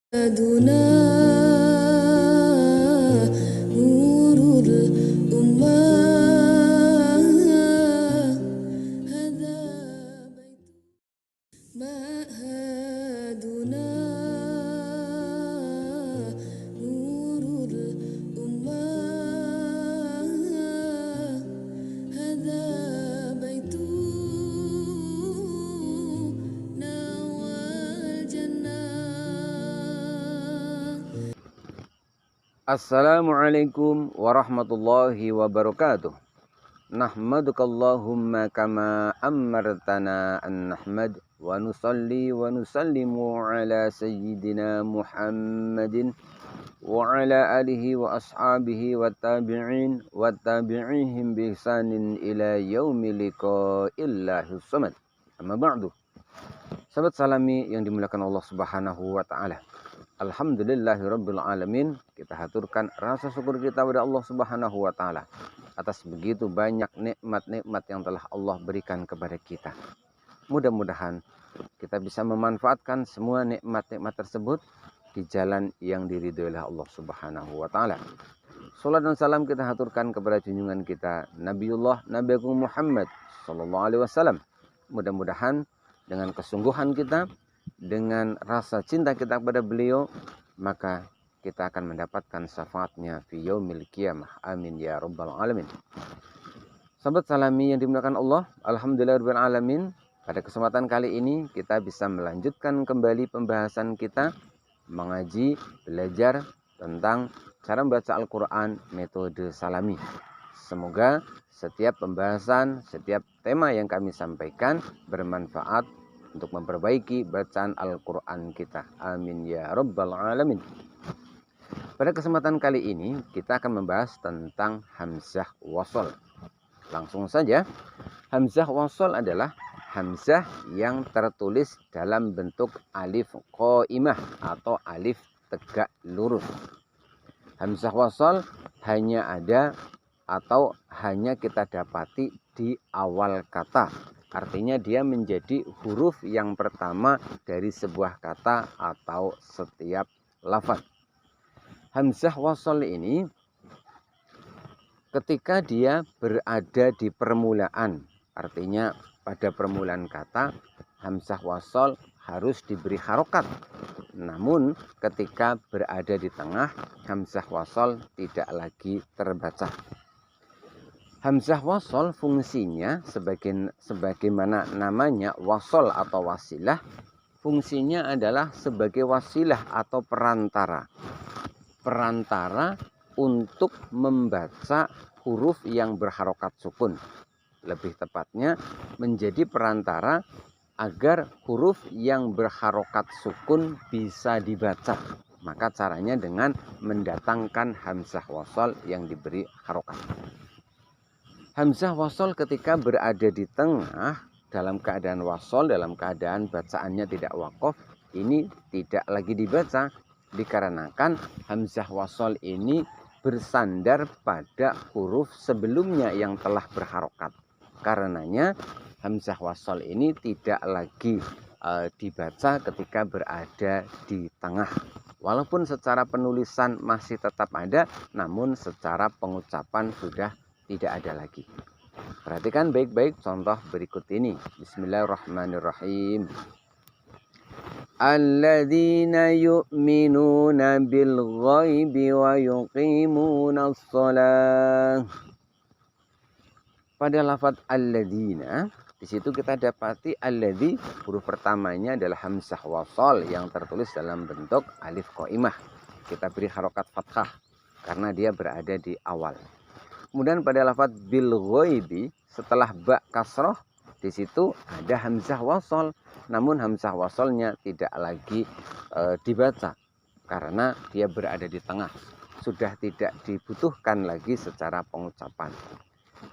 أدنى نور الأمة هذا بيت معهدنا نور الأمة هذا بيتنا والجنة. Assalamualaikum warahmatullahi wabarakatuh. Nahmadukallahumma kama ammartana an nahmad wa nusalli wa nusallimu ala sayyidina Muhammadin wa ala alihi wa ashabihi wa tabi'in wa tabi'ihim bi ihsanin ila yaumi liqa'illahi samad. Amma ba'du. Sahabat salami yang dimuliakan Allah Subhanahu wa taala. Alhamdulillahirabbil alamin. Kita haturkan rasa syukur kita kepada Allah Subhanahu wa taala atas begitu banyak nikmat-nikmat yang telah Allah berikan kepada kita. Mudah-mudahan kita bisa memanfaatkan semua nikmat-nikmat tersebut di jalan yang diridhoi oleh Allah Subhanahu wa taala. Salat dan salam kita haturkan kepada junjungan kita Nabiullah Nabi Agung Muhammad sallallahu alaihi wasallam. Mudah-mudahan dengan kesungguhan kita, dengan rasa cinta kita kepada beliau, maka kita akan mendapatkan syafaatnya fi yaumil qiyamah. Amin ya rabbal alamin. Sahabat salami yang dimuliakan Allah, alhamdulillahirabbil alamin. Pada kesempatan kali ini kita bisa melanjutkan kembali pembahasan kita mengaji, belajar tentang cara membaca Al-Qur'an metode salami. Semoga setiap pembahasan, setiap tema yang kami sampaikan bermanfaat untuk memperbaiki bacaan Al-Quran kita. Amin ya rabbal alamin. Pada kesempatan kali ini kita akan membahas tentang hamzah wasol. Langsung saja, hamzah wasol adalah hamzah yang tertulis dalam bentuk alif qaimah atau alif tegak lurus. Hamzah wasol hanya ada atau hanya kita dapati di awal kata. Artinya dia menjadi huruf yang pertama dari sebuah kata atau setiap lafaz. Hamzah wasol ini ketika dia berada di permulaan, artinya pada permulaan kata, hamzah wasol harus diberi harokat. Namun ketika berada di tengah, hamzah wasol tidak lagi terbaca. Hamzah wasol fungsinya sebagaimana namanya wasol atau wasilah, fungsinya adalah sebagai wasilah atau perantara untuk membaca huruf yang berharokat sukun. Lebih tepatnya menjadi perantara agar huruf yang berharokat sukun bisa dibaca. Maka caranya dengan mendatangkan hamzah wasol yang diberi harokat. Hamzah wasol ketika berada di tengah dalam keadaan wasol, dalam keadaan bacaannya tidak wakof, ini tidak lagi dibaca dikarenakan hamzah wasol ini bersandar pada huruf sebelumnya yang telah berharokat. Karenanya hamzah wasol ini tidak lagi dibaca ketika berada di tengah. Walaupun secara penulisan masih tetap ada, namun secara pengucapan sudah tidak ada lagi. Perhatikan baik-baik contoh berikut ini. Bismillahirrahmanirrahim. Alladzina yu'minuna bil ghaibi wa yuqimuna shalah. Pada lafaz alladzina, di situ kita dapati alladzi huruf pertamanya adalah hamzah wasol yang tertulis dalam bentuk alif qaimah. Kita beri harokat fathah karena dia berada di awal. Kemudian pada lafaz bil ghaibi setelah ba kasroh di situ ada hamzah wasol, namun hamzah wasolnya tidak lagi dibaca karena dia berada di tengah, sudah tidak dibutuhkan lagi secara pengucapan.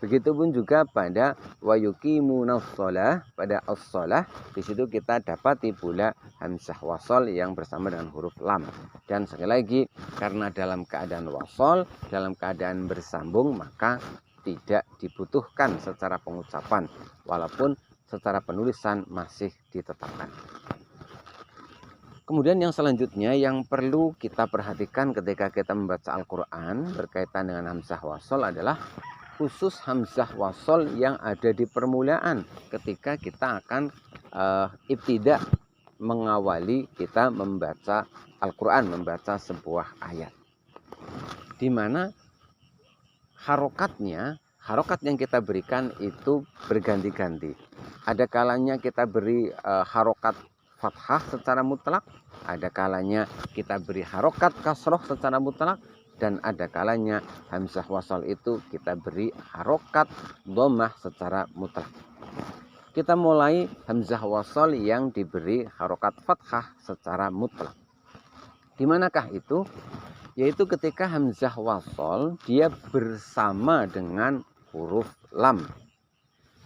Begitupun juga pada wa yuqimunas shalah, pada as-shalah di situ kita dapati pula hamzah wasol yang bersama dengan huruf lam. Dan sekali lagi karena dalam keadaan wasol, dalam keadaan bersambung, maka tidak dibutuhkan secara pengucapan walaupun secara penulisan masih ditetapkan. Kemudian yang selanjutnya yang perlu kita perhatikan ketika kita membaca Al-Quran berkaitan dengan hamzah wasol adalah khusus hamzah wasol yang ada di permulaan ketika kita akan ibtidah mengawali kita membaca Al-Quran, membaca sebuah ayat. Di mana harokat yang kita berikan itu berganti-ganti. Ada kalanya kita beri harokat fathah secara mutlak, ada kalanya kita beri harokat kasroh secara mutlak, dan ada kalanya hamzah wasal itu kita beri harokat dhammah secara mutlak. Kita mulai hamzah wasal yang diberi harokat fathah secara mutlak. Di manakah itu? Yaitu ketika hamzah wasal dia bersama dengan huruf lam.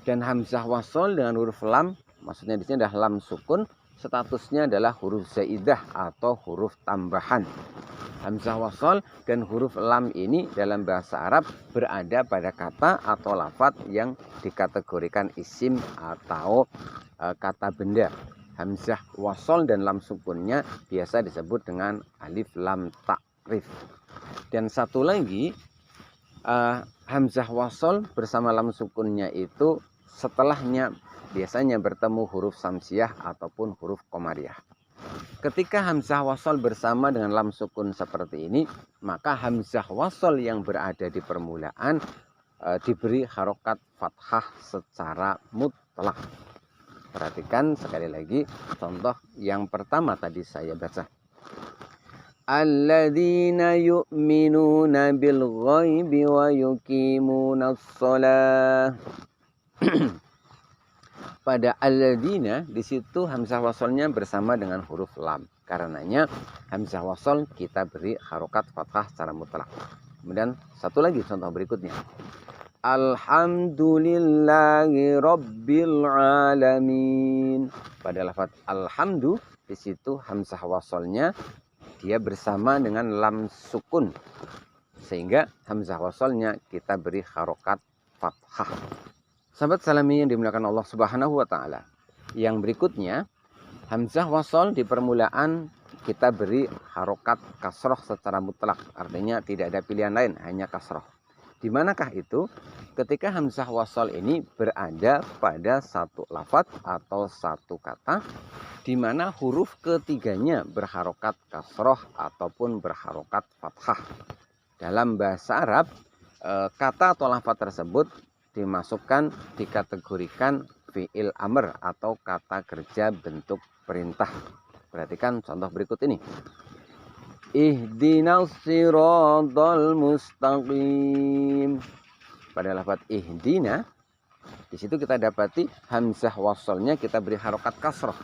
Dan hamzah wasal dengan huruf lam, maksudnya di sini adalah lam sukun, statusnya adalah huruf zaidah atau huruf tambahan. Hamzah wasal dan huruf lam ini dalam bahasa Arab berada pada kata atau lafadz yang dikategorikan isim atau kata benda. Hamzah wasal dan lam sukunnya biasa disebut dengan alif lam ta'rif. Dan satu lagi, hamzah wasal bersama lam sukunnya itu setelahnya biasanya bertemu huruf samsiah ataupun huruf qamariyah. Ketika hamzah wasal bersama dengan lam sukun seperti ini, maka hamzah wasal yang berada di permulaan diberi harokat fathah secara mutlak. Perhatikan sekali lagi contoh yang pertama tadi saya baca. Alladzina yu'minuna bil ghaibi wa yuqimunas shalah. Pada alladzina di situ hamzah wasalnya bersama dengan huruf lam. Karenanya hamzah wasal kita beri harokat fathah secara mutlak. Kemudian satu lagi contoh berikutnya. Alhamdulillahi rabbil alamin. Pada lafaz alhamdu di situ hamzah wasalnya dia bersama dengan lam sukun. Sehingga hamzah wasalnya kita beri harokat fathah. Sahabat salami yang dimuliakan Allah Subhanahu wa taala. Yang berikutnya, hamzah wasal di permulaan kita beri harokat kasroh secara mutlak. Artinya tidak ada pilihan lain, hanya kasroh. Di manakah itu? Ketika hamzah wasal ini berada pada satu lafadz atau satu kata, di mana huruf ketiganya berharokat kasroh ataupun berharokat fathah. Dalam bahasa Arab, kata atau lafadz tersebut dimasukkan, dikategorikan fi'il amr atau kata kerja bentuk perintah. Perhatikan contoh berikut ini. Ihdinas siratal mustaqim. Pada lafaz ihdina, di situ kita dapati hamzah wasalnya kita beri harokat kasroh.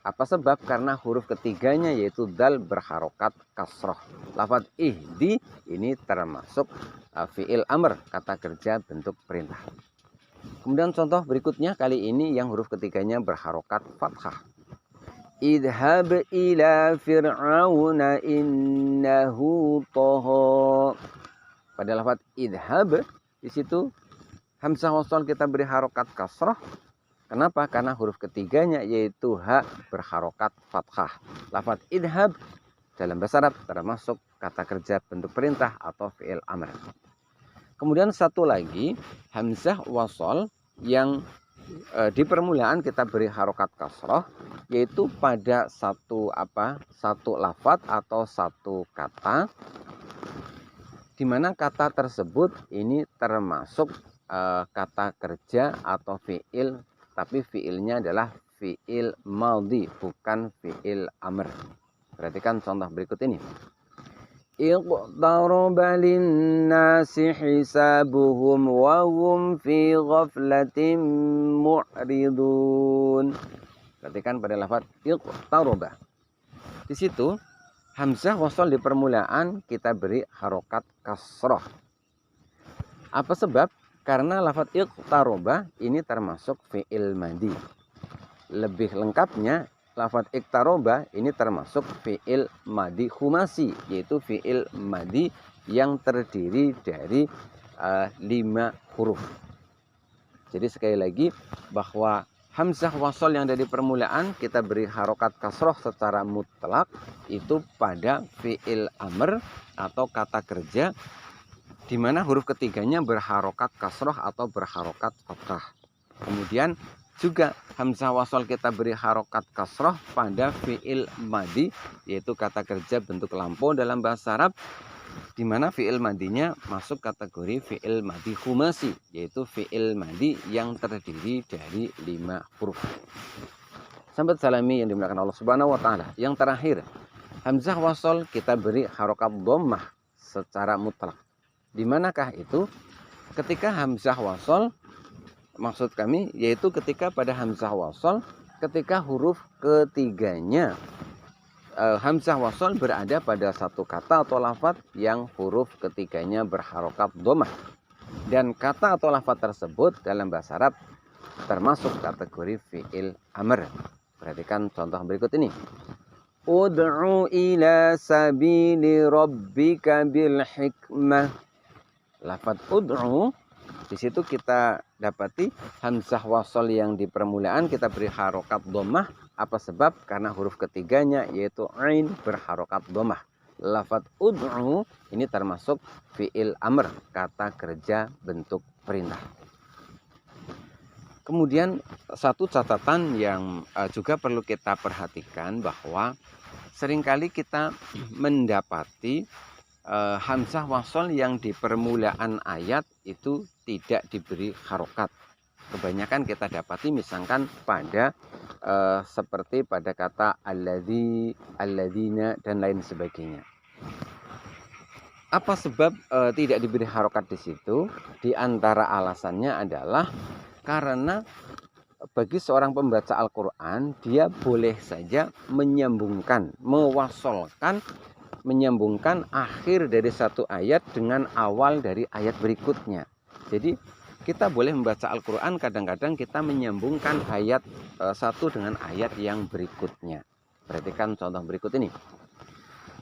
Apa sebab? Karena huruf ketiganya yaitu dal berharokat kasroh. Lafaz ihdi ini termasuk fi'il amr, kata kerja bentuk perintah. Kemudian contoh berikutnya kali ini yang huruf ketiganya berharokat fathah. Idhab ila fir'auna innahu tagha. Pada lafaz idhab di situ hamzah wasal kita beri harokat kasrah. Kenapa? Karena huruf ketiganya yaitu ha berharokat fathah. Lafaz idhab dalam bahasa Arab termasuk kata kerja bentuk perintah atau fi'il amr. Kemudian satu lagi hamzah wasal yang di permulaan kita beri harokat kasroh, yaitu pada satu lafadz atau satu kata, di mana kata tersebut ini termasuk kata kerja atau fi'il, tapi fi'ilnya adalah fi'il madhi, bukan fi'il amr. Perhatikan contoh berikut ini. Iqtaraba linnasi hisabuhum wa hum fi ghaflatin mu'ridun. Perhatikan pada lafaz iqtaraba. Di situ hamzah wasal di permulaan kita beri harokat kasroh. Apa sebab? Karena lafaz iqtaraba ini termasuk fi'il madhi. Lebih lengkapnya lafaz iqtaroba ini termasuk fi'il madhi khumasi, yaitu fi'il madhi yang terdiri dari 5 huruf. Jadi sekali lagi bahwa Hamzah wasol yang dari permulaan kita beri harokat kasroh secara mutlak itu pada fi'il amr atau kata kerja di mana huruf ketiganya berharokat kasroh atau berharokat fathah. Kemudian juga hamzah wasol kita beri harokat kasroh pada fi'il madi, yaitu kata kerja bentuk lampau dalam bahasa Arab, di mana fi'il madinya masuk kategori fi'il madi khumasi, yaitu fi'il madi yang terdiri dari 5 huruf. Sahabat salami yang dimuliakan Allah Subhanahu wa taala. Yang terakhir, hamzah wasol kita beri harokat dhammah secara mutlak. Di manakah itu? Ketika hamzah wasol, maksud kami yaitu ketika pada hamzah wasol ketika huruf ketiganya hamzah wasol berada pada satu kata atau lafaz yang huruf ketiganya berharokat dhammah. Dan kata atau lafaz tersebut dalam bahasa Arab termasuk kategori fi'il amr. Perhatikan contoh berikut ini. Ud'u ila sabili rabbika bil hikmah. Lafaz ud'u, di situ kita dapati hamzah wasol yang di permulaan kita beri harokat dhammah. Apa sebab? Karena huruf ketiganya yaitu ain berharokat dhammah. Lafaz ud'u ini termasuk fi'il amr, kata kerja bentuk perintah. Kemudian satu catatan yang juga perlu kita perhatikan bahwa seringkali kita mendapati hamzah wasol yang di permulaan ayat itu tidak diberi harokat. Kebanyakan kita dapati misalkan pada seperti pada kata alladzi, alladzina dan lain sebagainya. Apa sebab tidak diberi harokat di situ? Di antara alasannya adalah karena bagi seorang pembaca Al-Quran, dia boleh saja menyambungkan, menyambungkan akhir dari satu ayat dengan awal dari ayat berikutnya. Jadi kita boleh membaca Al-Quran, kadang-kadang kita menyambungkan ayat satu dengan ayat yang berikutnya. Perhatikan contoh berikut ini.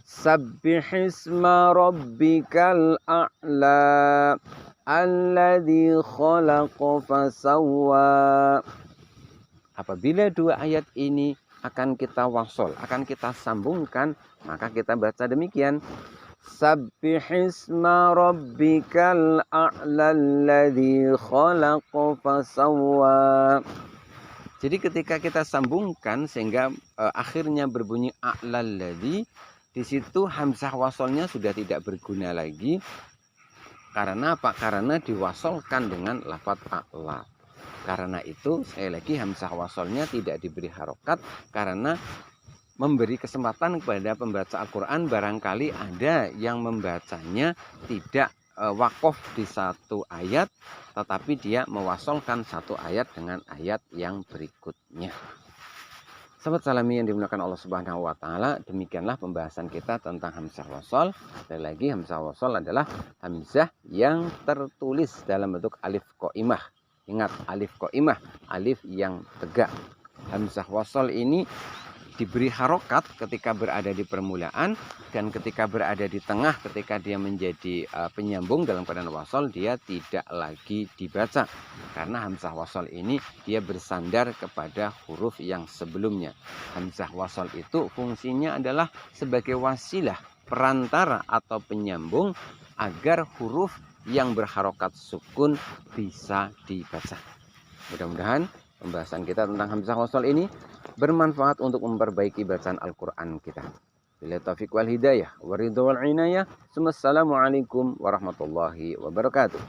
Sabbihisma rabbikal a'la alladzi khalaqa fasawwa. Apabila dua ayat ini akan kita wasol, akan kita sambungkan, maka kita baca demikian. Sabbihisma rabbikal a'la alladzi khalaqa fasawwa. Jadi ketika kita sambungkan sehingga akhirnya berbunyi a'la alladzi, di situ hamzah wasolnya sudah tidak berguna lagi. Karena apa? Karena diwasolkan dengan lafaz a'la. Karena itu sekali lagi hamzah wasolnya tidak diberi harokat karena memberi kesempatan kepada pembaca Al-Quran, barangkali ada yang membacanya tidak wakof di satu ayat, tetapi dia mewasolkan satu ayat dengan ayat yang berikutnya. Sahabat salami yang dimuliakan Allah Subhanahu wa taala, demikianlah pembahasan kita tentang hamzah wasol. Sekali lagi hamzah wasol adalah hamzah yang tertulis dalam bentuk alif qaimah. Ingat, alif qaimah, alif yang tegak. Hamzah wasol ini diberi harokat ketika berada di permulaan, dan ketika berada di tengah, ketika dia menjadi penyambung dalam keadaan wasol, dia tidak lagi dibaca karena hamzah wasol ini dia bersandar kepada huruf yang sebelumnya. Hamzah wasol itu fungsinya adalah sebagai wasilah, perantara atau penyambung agar huruf yang berharokat sukun bisa dibaca. Mudah-mudahan pembahasan kita tentang hamzah wasol ini bermanfaat untuk memperbaiki bacaan Al-Quran kita. Bila taufiq wal hidayah, wa ridha wal inayah. Assalamualaikum warahmatullahi wabarakatuh.